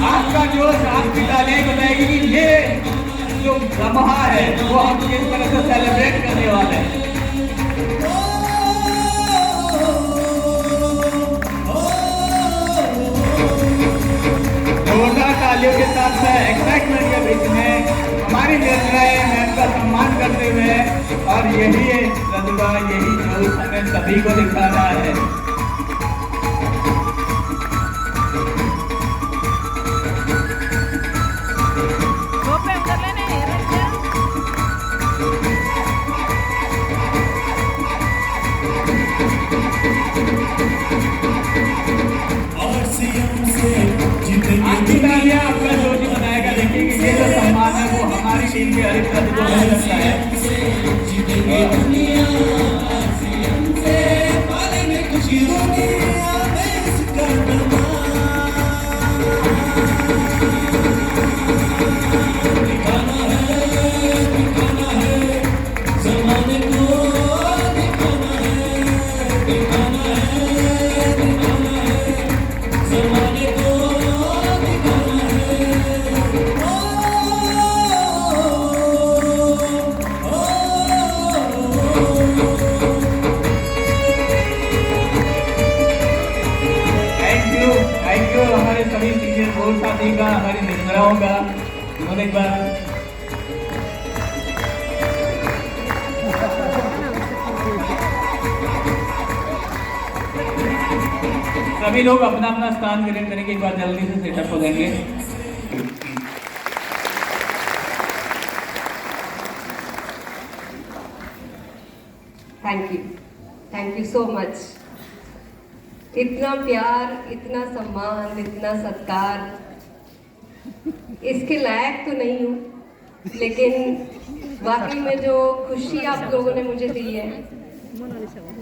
आपका जोश आपकी तालियां बताएगी कि ये जो लम्हा है वो हम किस तरह से सेलिब्रेट करने वाले हैं। जोरदार तालियों के साथ एक्साइटमेंट के बीच में हमारी निर्णय है उनका सम्मान करते हुए, और यही प्रतिभा, यही जोश हमें सभी को दिखाना है। आपका जोशी बनाएगा। देखिए कि ये जो सम्मान है वो हमारी टीम के हर एक सदस्य को मिल सकता है। हमारे सभी सीनियर बोर्ड साथी का, हमारी निर्मलाओं का, उन्होंने एक बार सभी लोग अपना अपना स्थान ग्रहण करने के बाद जल्दी से सेटअप हो जाएंगे। Thank you so much. इतना प्यार, इतना सम्मान, इतना सत्कार, इसके लायक तो नहीं हूँ, लेकिन वाकई में जो खुशी आप लोगों ने मुझे दी है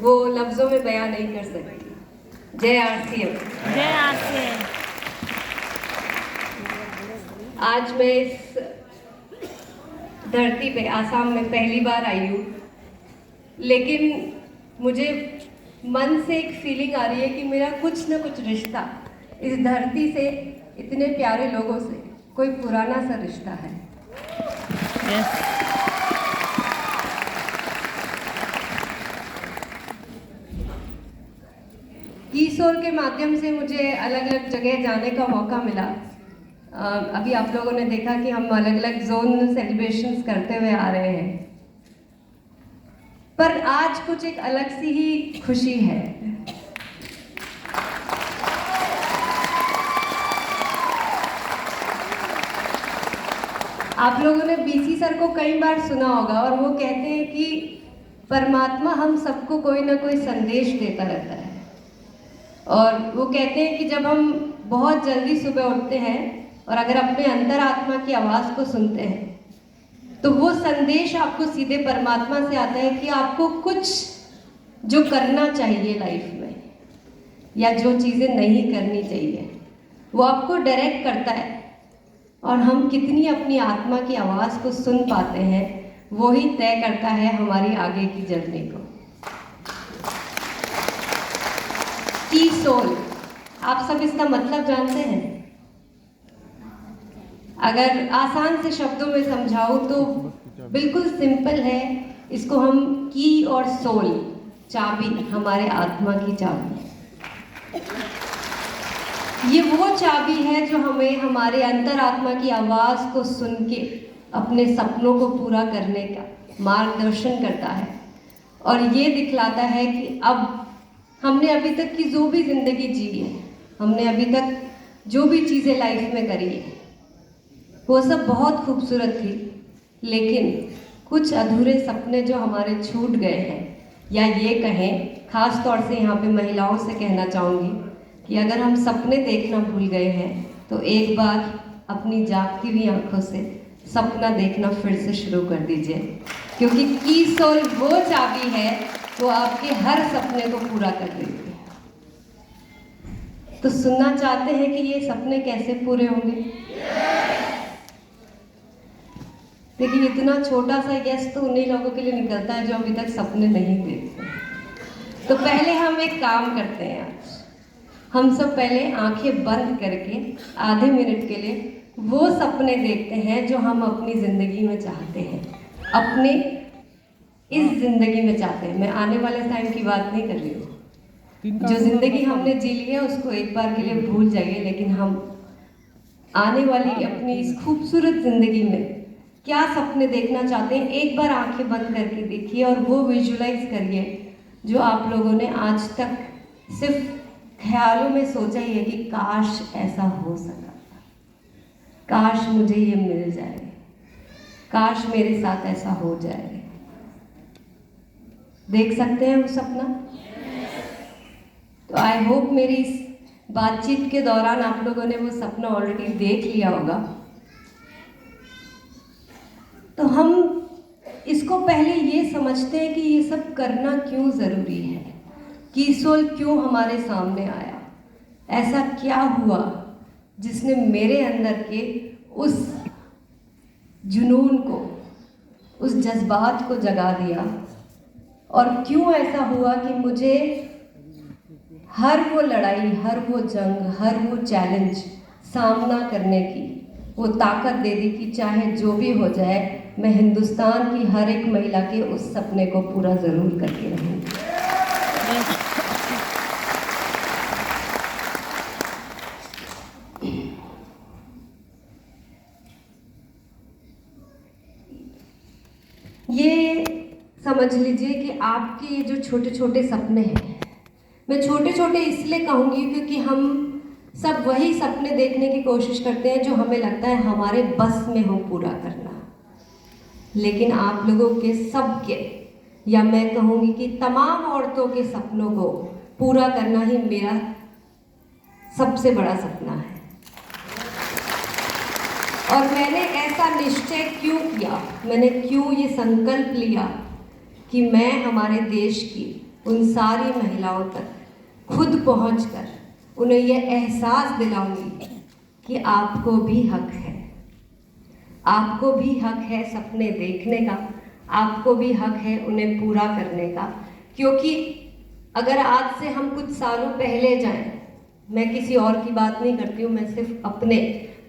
वो लफ्जों में बयां नहीं कर सकती। जय आरसीएम। जय आरसीएम। आज मैं इस धरती पे आसाम में पहली बार आई हूँ, लेकिन मुझे मन से एक फीलिंग आ रही है कि मेरा कुछ ना कुछ रिश्ता इस धरती से, इतने प्यारे लोगों से कोई पुराना सा रिश्ता है। कीसोल के माध्यम से मुझे अलग अलग जगह जाने का मौका मिला। अभी आप लोगों ने देखा कि हम अलग अलग जोन सेलिब्रेशंस करते हुए आ रहे हैं, पर आज कुछ एक अलग सी ही खुशी है। आप लोगों ने बीसी सर को कई बार सुना होगा, और वो कहते हैं कि परमात्मा हम सबको कोई ना कोई संदेश देता रहता है। और वो कहते हैं कि जब हम बहुत जल्दी सुबह उठते हैं और अगर अपने अंतरात्मा की आवाज़ को सुनते हैं तो वो संदेश आपको सीधे परमात्मा से आता है कि आपको कुछ जो करना चाहिए लाइफ में, या जो चीज़ें नहीं करनी चाहिए, वो आपको डायरेक्ट करता है। और हम कितनी अपनी आत्मा की आवाज़ को सुन पाते हैं, वो ही तय करता है हमारी आगे की जर्नी को। की सोल, आप सब इसका मतलब जानते हैं? अगर आसान से शब्दों में समझाऊं तो बिल्कुल सिंपल है। इसको हम की और सोल, चाबी, हमारे आत्मा की चाबी, ये वो चाबी है जो हमें हमारे अंतरात्मा की आवाज़ को सुन के अपने सपनों को पूरा करने का मार्गदर्शन करता है, और ये दिखलाता है कि अब हमने अभी तक की जो भी ज़िंदगी जी है, हमने अभी तक जो भी चीज़ें लाइफ में करी है, वो सब बहुत खूबसूरत थी, लेकिन कुछ अधूरे सपने जो हमारे छूट गए हैं, या ये कहें ख़ास तौर से यहाँ पे महिलाओं से कहना चाहूँगी कि अगर हम सपने देखना भूल गए हैं तो एक बार अपनी जागती हुई आंखों से सपना देखना फिर से शुरू कर दीजिए, क्योंकि की सोल वो चाबी है वो आपके हर सपने को पूरा कर देती है। तो सुनना चाहते हैं कि ये सपने कैसे पूरे होंगे? देखिए, इतना छोटा सा यस तो उन्हीं लोगों के लिए निकलता है जो अभी तक सपने नहीं देखते। तो पहले हम एक काम करते हैं आज, हम सब पहले आंखें बंद करके आधे मिनट के लिए वो सपने देखते हैं जो हम अपनी ज़िंदगी में चाहते हैं, अपने इस ज़िंदगी में चाहते हैं। मैं आने वाले टाइम की बात नहीं कर रही हूँ। जो ज़िंदगी हमने जी ली है उसको एक बार के लिए भूल जाइए, लेकिन हम आने वाली अपनी इस खूबसूरत ज़िंदगी में क्या सपने देखना चाहते हैं, एक बार आंखें बंद करके देखिए और वो विजुलाइज करिए जो आप लोगों ने आज तक सिर्फ ख्यालों में सोचा ही है कि काश ऐसा हो सका, काश मुझे ये मिल जाए, काश मेरे साथ ऐसा हो जाए। देख सकते हैं वो सपना? तो आई होप मेरी इस बातचीत के दौरान आप लोगों ने वो सपना ऑलरेडी देख लिया होगा। तो हम इसको पहले ये समझते हैं कि ये सब करना क्यों ज़रूरी है, कीसोल क्यों हमारे सामने आया, ऐसा क्या हुआ जिसने मेरे अंदर के उस जुनून को, उस जज्बात को जगा दिया, और क्यों ऐसा हुआ कि मुझे हर वो लड़ाई, हर वो जंग, हर वो चैलेंज सामना करने की वो ताकत दे दी कि चाहे जो भी हो जाए मैं हिंदुस्तान की हर एक महिला के उस सपने को पूरा ज़रूर करके रहूँगी। ये समझ लीजिए कि आपके ये जो छोटे छोटे सपने हैं, मैं छोटे छोटे इसलिए कहूँगी क्योंकि हम सब वही सपने देखने की कोशिश करते हैं जो हमें लगता है हमारे बस में हो पूरा करना, लेकिन आप लोगों के सबके, या मैं कहूँगी कि तमाम औरतों के सपनों को पूरा करना ही मेरा सबसे बड़ा सपना है। और मैंने ऐसा निश्चय क्यों किया, मैंने क्यों ये संकल्प लिया कि मैं हमारे देश की उन सारी महिलाओं तक खुद पहुंचकर उन्हें ये एहसास दिलाऊंगी कि आपको भी हक है, आपको भी हक है सपने देखने का, आपको भी हक है उन्हें पूरा करने का। क्योंकि अगर आज से हम कुछ सालों पहले जाएं, मैं किसी और की बात नहीं करती हूँ, मैं सिर्फ अपने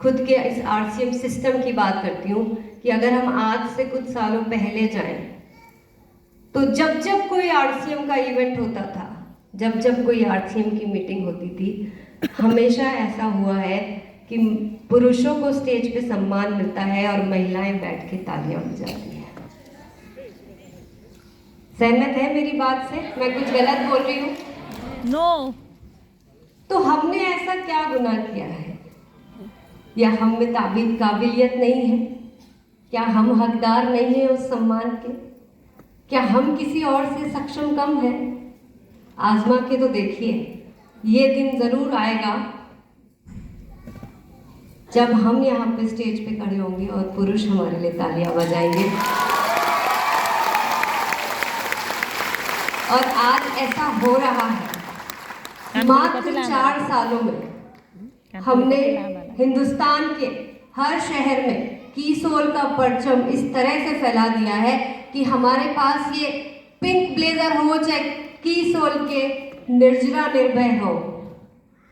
खुद के इस RCM सिस्टम की बात करती हूँ कि अगर हम आज से कुछ सालों पहले जाएं तो जब जब कोई RCM का इवेंट होता था, जब जब कोई RCM की मीटिंग होती थी, हमेशा ऐसा हुआ है कि पुरुषों को स्टेज पे सम्मान मिलता है और महिलाएं बैठ के तालियां बजाती हैं। सहमत है मेरी बात से? मैं कुछ गलत बोल रही हूँ? नो। तो हमने ऐसा क्या गुनाह किया है, या हम में काबिलियत नहीं है? क्या हम हकदार नहीं हैं उस सम्मान के? क्या हम किसी और से सक्षम कम हैं? आजमा के तो देखिए, ये दिन जरूर आएगा जब हम यहाँ पे स्टेज पे खड़े होंगे और पुरुष हमारे लिए तालियां बजाएंगे। और आज ऐसा हो रहा है। मात्र 4 सालों में हमने हिंदुस्तान के हर शहर में कीसोल का परचम इस तरह से फैला दिया है कि हमारे पास ये पिंक ब्लेजर हो चाहे कीसोल के निर्जरा निर्भय हो,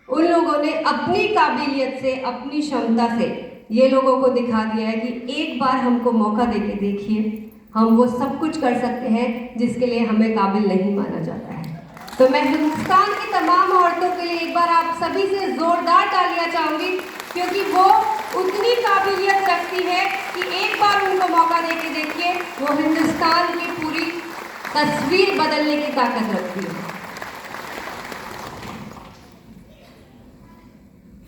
उन लोगों ने अपनी काबिलियत से, अपनी क्षमता से ये लोगों को दिखा दिया है कि एक बार हमको मौका देके देखिए, हम वो सब कुछ कर सकते हैं जिसके लिए हमें काबिल नहीं माना जाता है। तो मैं हिंदुस्तान की तमाम औरतों के लिए एक बार आप सभी से जोरदार तालियां चाहूंगी, क्योंकि वो उतनी काबिलियत रखती है कि एक बार उनको मौका देके देखिए, वो हिंदुस्तान की पूरी तस्वीर बदलने की ताकत रखती है।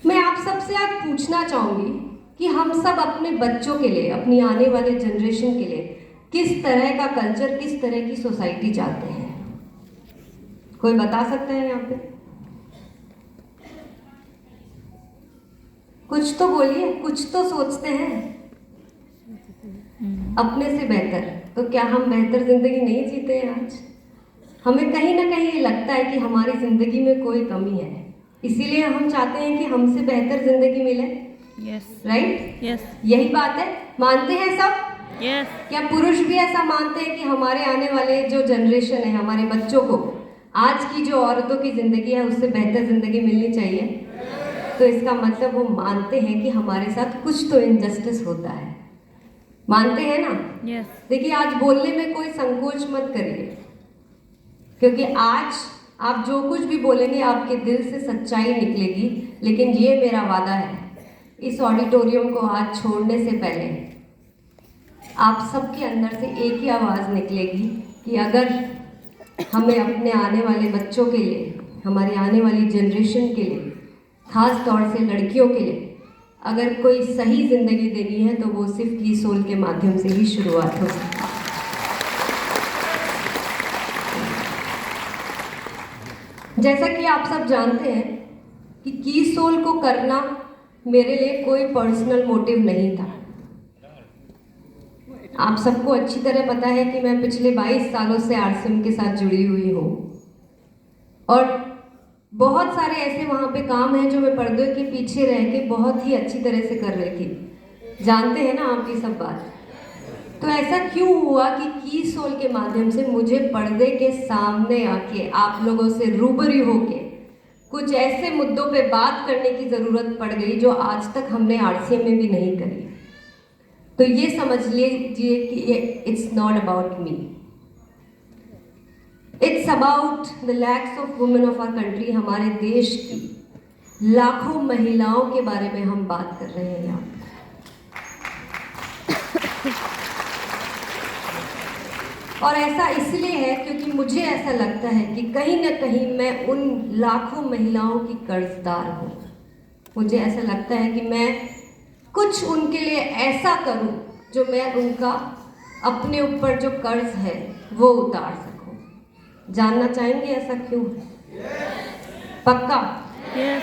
मैं आप सबसे आज पूछना चाहूंगी कि हम सब अपने बच्चों के लिए, अपनी आने वाले जनरेशन के लिए किस तरह का कल्चर, किस तरह की सोसाइटी चाहते हैं? कोई बता सकता है यहाँ पे? कुछ तो बोलिए, कुछ तो सोचते हैं अपने से बेहतर। तो क्या हम बेहतर जिंदगी नहीं जीते हैं आज? हमें कहीं ना कहीं ये लगता है कि हमारी जिंदगी में कोई कमी है, इसीलिए हम चाहते हैं कि हमसे बेहतर जिंदगी मिले। राइट? यही बात है, मानते हैं सब? क्या पुरुष भी ऐसा मानते हैं कि हमारे आने वाले जो जनरेशन है, हमारे बच्चों को आज की जो औरतों की ज़िंदगी है उससे बेहतर ज़िंदगी मिलनी चाहिए, तो इसका मतलब वो मानते हैं कि हमारे साथ कुछ तो इनजस्टिस होता है। मानते हैं ना? यस। देखिए, आज बोलने में कोई संकोच मत करिए, क्योंकि आज आप जो कुछ भी बोलेंगे आपके दिल से सच्चाई निकलेगी। लेकिन ये मेरा वादा है, इस ऑडिटोरियम को आज छोड़ने से पहले आप सबके अंदर से एक ही आवाज़ निकलेगी कि अगर हमें अपने आने वाले बच्चों के लिए, हमारी आने वाली जनरेशन के लिए, खास तौर से लड़कियों के लिए अगर कोई सही ज़िंदगी देनी है तो वो सिर्फ की सोल के माध्यम से ही शुरुआत हो सकती है। जैसा कि आप सब जानते हैं कि की सोल को करना मेरे लिए कोई पर्सनल मोटिव नहीं था। आप सबको अच्छी तरह पता है कि मैं पिछले 22 सालों से आरसीएम के साथ जुड़ी हुई हूँ, और बहुत सारे ऐसे वहाँ पे काम हैं जो मैं पर्दे के पीछे रह के बहुत ही अच्छी तरह से कर रही थी। जानते हैं ना आप ये सब बात। तो ऐसा क्यों हुआ कि की सोल के माध्यम से मुझे पर्दे के सामने आके आप लोगों से रूबरू होके कुछ ऐसे मुद्दों पे बात करने की ज़रूरत पड़ गई जो आज तक हमने आरसीएम में भी नहीं करी। तो ये समझ लीजिए कि ये it's not about me, it's about the lakhs of women of our country. हमारे देश की लाखों महिलाओं के बारे में हम बात कर रहे हैं यहाँ। और ऐसा इसलिए है क्योंकि मुझे ऐसा लगता है कि कहीं ना कहीं मैं उन लाखों महिलाओं की कर्जदार हूँ। मुझे ऐसा लगता है कि मैं कुछ उनके लिए ऐसा करूं जो मैं उनका अपने ऊपर जो कर्ज है वो उतार सकूं। जानना चाहेंगे ऐसा क्यों? पक्का? Yes.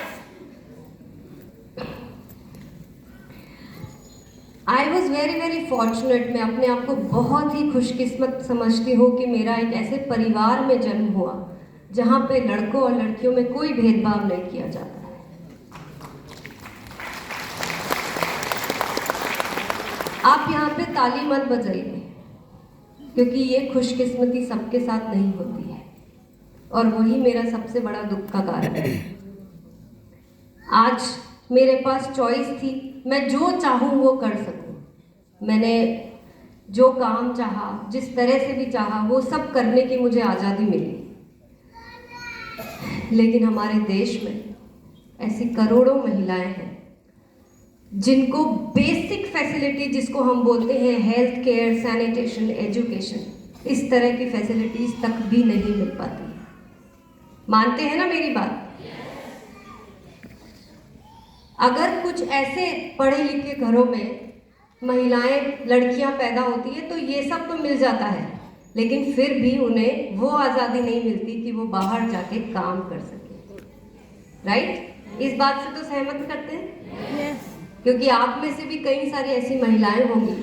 I was very fortunate. मैं अपने आप को बहुत ही खुशकिस्मत समझती हूँ कि मेरा एक ऐसे परिवार में जन्म हुआ जहाँ पे लड़कों और लड़कियों में कोई भेदभाव नहीं किया जाता। आप यहाँ पे ताली मत बजाइए, क्योंकि ये खुशकिस्मती सबके साथ नहीं होती है, और वही मेरा सबसे बड़ा दुख का कारण है। आज मेरे पास चॉइस थी, मैं जो चाहूँ वो कर सकूँ। मैंने जो काम चाहा, जिस तरह से भी चाहा, वो सब करने की मुझे आज़ादी मिली। लेकिन हमारे देश में ऐसी करोड़ों महिलाएं हैं जिनको बेसिक फैसिलिटी, जिसको हम बोलते हैं हेल्थ केयर, सैनिटेशन, एजुकेशन, इस तरह की फैसिलिटीज तक भी नहीं मिल पाती। मानते हैं ना मेरी बात? अगर कुछ ऐसे पढ़े लिखे घरों में महिलाएं, लड़कियां पैदा होती है तो ये सब तो मिल जाता है, लेकिन फिर भी उन्हें वो आज़ादी नहीं मिलती कि वो बाहर जाके काम कर सके। राइट? इस बात से तो सहमत करते हैं? यस। क्योंकि आप में से भी कई सारी ऐसी महिलाएं होंगी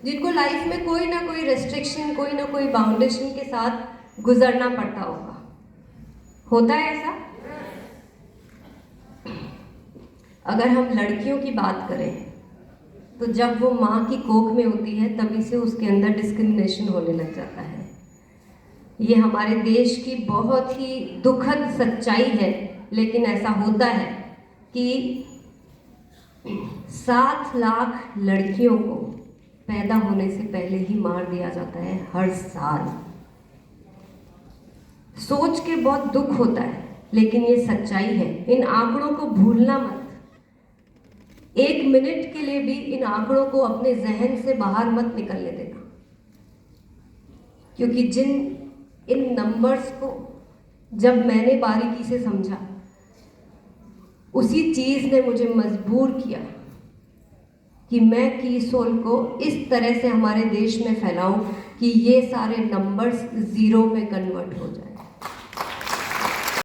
जिनको लाइफ में कोई ना कोई रेस्ट्रिक्शन, कोई ना कोई बाउंडेशन के साथ गुजरना पड़ता होगा। होता है ऐसा? अगर हम लड़कियों की बात करें तो जब वो माँ की कोख में होती है तभी से उसके अंदर डिस्क्रिमिनेशन होने लग जाता है। ये हमारे देश की बहुत ही दुखद सच्चाई है, लेकिन ऐसा होता है कि 7 लाख लड़कियों को पैदा होने से पहले ही मार दिया जाता है हर साल। सोच के बहुत दुख होता है, लेकिन ये सच्चाई है। इन आंकड़ों को भूलना मत। 1 मिनट के लिए भी इन आंकड़ों को अपने जहन से बाहर मत निकलने देना, क्योंकि इन नंबर्स को जब मैंने बारीकी से समझा, उसी चीज़ ने मुझे मजबूर किया कि मैं की सोल को इस तरह से हमारे देश में फैलाऊं कि ये सारे नंबर्स 0 में कन्वर्ट हो जाए।